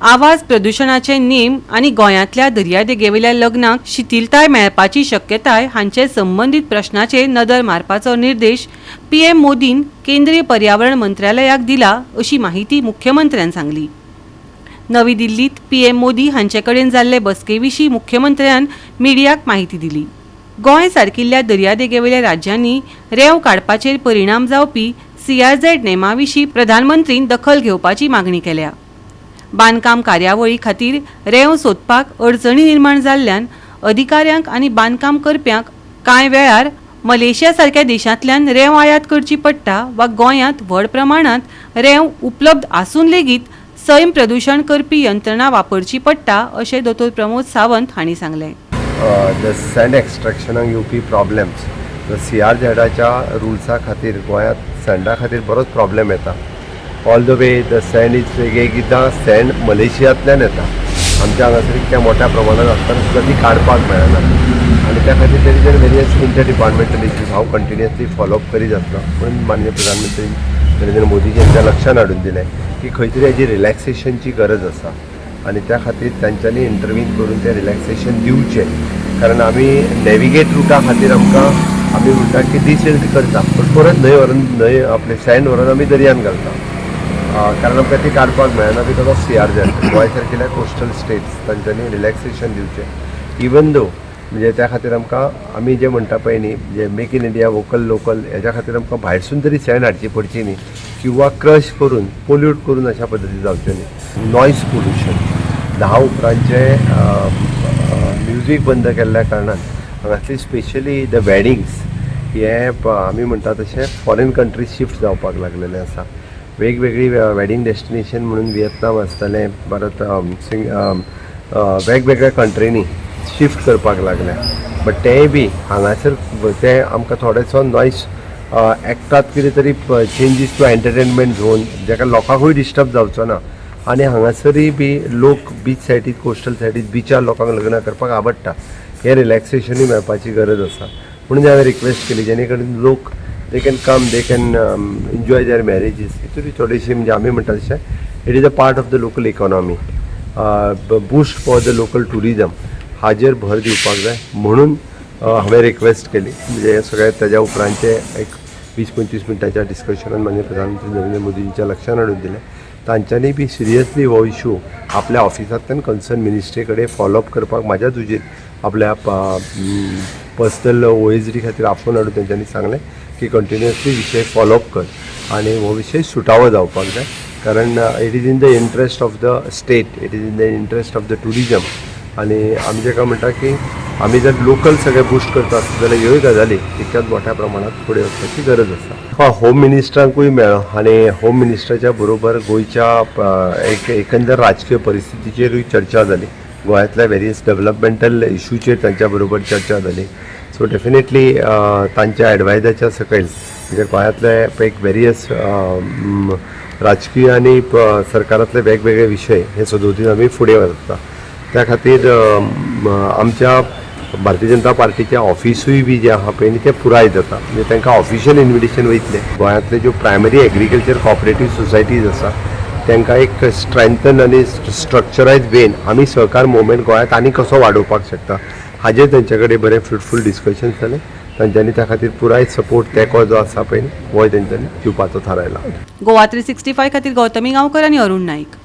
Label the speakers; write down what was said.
Speaker 1: आवाज प्रदूषणाचे नेम आणि गोंयांतल्या दर्यादेगेवेल्या लग्नाक शिथिलताय मेळपाची शक्यताय हांचे संबंधित प्रश्नाचेर नदर मारपाचो निर्देश पीएम मोदीन केंद्रीय पर्यावरण मंत्रालयाक दिला अशी माहिती मुख्यमंत्र्यान सांगली। नवी दिल्लीत पीएम मोदी हांचे कडेन जाल्ले बसकेविशीं मुख्यमंत्र्यान मिडियाक माहिती दिली। गोंय सारकिल्ल्या दर्यादेगेवेल्या राज्यांनी रेंव काडपाचेर परिणाम जावपी CRZ नेमाविशीं प्रधानमंत्रीन दखल घेवपाची मागणी केल्या। बांदकाम कार्यावळी खातीर रेंव सोदपाक अडचणी निर्माण जाल्ल्यान अधिकाऱ्यांक आनी बांदकाम करप्यांक कांय वेळार मलेशिया सारक्या देशांतल्यान रेंव आयात करची पडटा वा गोंयांत व्हड प्रमाणांत रेंव उपलब्ध आसून लेगीत सैम प्रदूषण करपी यंत्रणा वापरची पडटा अशें दोतोर प्रमोद सावंत हांणी सांगलें।
Speaker 2: द सँड एक्सट्रॅक्शनाक येवपी प्रॉब्लेम्स CRZच्या रुल्सा खातीर गोंयांत सँडा खातीर बरोच प्रॉब्लेम येता। All the way the sand is एकदां सँड मलेशियांतल्यान येता, आमच्या हांगासर इतक्या मोठ्या प्रमाणात आसतना सुद्दां ती काडपाक मेळना आनी त्या खातीर there is various inter departmental issues हांव कंटिन्युअसली फॉलोअप करीत आसलो। म्हणून माननीय प्रधानमंत्री नरेंद्र मोदीजी यांच्या लक्षात हाडून दिलें की खंय तरी हेजी रिलॅक्सेशनची गरज आसा आनी त्या खातीर तांच्यांनी इंटरव्हीन करून तें रिलॅक्सेशन दिवचें। कारण आमी नॅविगेट रुटा खातीर आमी म्हणटा की डिसेल्ट करता पण परत न्हंय आपले सँड व्हरून आमी दर्यान घालता, कारण आमकां ती काडपाक मेळना बिकॉज ऑफ CRZ। गोंय सारकिल्ल्या कोस्टल स्टेट्स तांच्यांनी रिलॅक्सेशन दिवचें इवन दो म्हणजे त्या खातीर आमकां आमी जें म्हणटा पळय न्ही जे make in India vocal local हेज्या खातीर आमकां भायरसून तरी सँड हाडची पडची न्ही किंवा क्रश करून पोल्यूट करून अशा पद्दतीन जावचें न्ही। नॉयज पोल्युशन 10 उपरांतचे म्युजीक बंद केल्ल्या कारणान हांगासली स्पेशली द वॅडिंग्स हे आमी म्हणटा तशें फॉरेन कंट्रीज शिफ्ट जावपाक लागलेले आसा। वेगवेगळी वॅडिंग डेस्टिनेशन म्हणून वियतनाम आसतलें परत वेगवेगळ्या कंट्रीनी शिफ्ट करपाक लागले, बट तेंय बी हांगासर ते आमकां थोडेसो नॉयज एक्टात कितें तरी चेंजीस टू एंटरटेनमेंट झोन जाका लोकांकूय डिस्टर्ब जावचो ना आनी हांगासरय बी लोक बीच सायडीक कोस्टल सायडीक बिचार लोकांक लग्न करपाक आवडटा, हे रिलॅक्सेशनूय मेळपाची गरज आसा। म्हणून हांवें रिक्वेस्ट केली जेणे करून लोक they can come they can enjoy their marriages हितून थोडीशी म्हणजे आमी म्हणटा तशें it is a part of the local economy, boost for the local tourism हाजेर भर दिवपाक जाय म्हणून हांवें रिक्वेस्ट केली। म्हणजे हे सगळें तेज्या उपरांतचे एक 20-25 मिनटाच्या डिस्कशनान माननीय प्रधानमंत्री नरेंद्र मोदींच्या लक्षात हाडून दिलें। तांच्यांनी बी सिरियसली हो इशू आपल्या ऑफिसांतल्यान कन्सर्न मिनिस्ट्री कडेन फॉलोअप करपाक म्हाज्या तुजेर आपल्या पर्सनल OSD खातीर आफोवन हाडून तेंच्यांनी सांगलें की कंटिन्युअसली विशय फॉलोअप कर आनी हो विशय सुटावो जावपाक जाय, कारण it is in the interest of the state, it is in the interest of the tourism आनी आमी जेका म्हणटा की आमी जर लोकल सगळे बूस्ट करतात जाल्यार ह्योय गजाली तितक्याच मोठ्या प्रमाणात फुडें वचपाची गरज आसा। होम मिनिस्टरांकूय मेळ्ळो आनी होम मिनिस्टराच्या बरोबर गोंयच्या एकंदर राजकीय परिस्थितीचेरूय चर्चा जाली, गोंयांतल्या वेरियस डेव्हलपमेंटल इश्यूचेर तांच्या बरोबर चर्चा जाली। सो डेफिनेटली तांच्या एडवायजाच्या सकयल म्हणजे गोंयांतले एक वेरियस राजकीय आनी सरकारांतले वेगवेगळे विशय हे सदोतीन आमी फुडें व्हरता। त्या खातीर आमच्या भारतीय जनता पार्टीच्या ऑफिसूय बी जे आहा पळय न्ही ते पुराय जाता, म्हणजे तांकां ऑफिशियल इन्विटेशन वयतलें। गोंयांतले ज्यो प्रायमरी एग्रीकल्चर कॉपरेटीव सोसायटीज आसा तांकां एक स्ट्रेंथन आनी स्ट्रक्चरायज वेन आमी सहकार मुवमेंट गोंयांत आनी कसो वाडोवपाक शकता हाजेर तेंचे कडेन बरें फ्रुटफूल डिस्कशन जालें। तांच्यांनी त्या खातीर पुराय सपोर्ट तेंको जो आसा पळय हो तेंच्यांनी दिवपाचो थारायला।
Speaker 1: गोवा 365 खातीर गौतमी गांवकर आनी अरुण नाईक।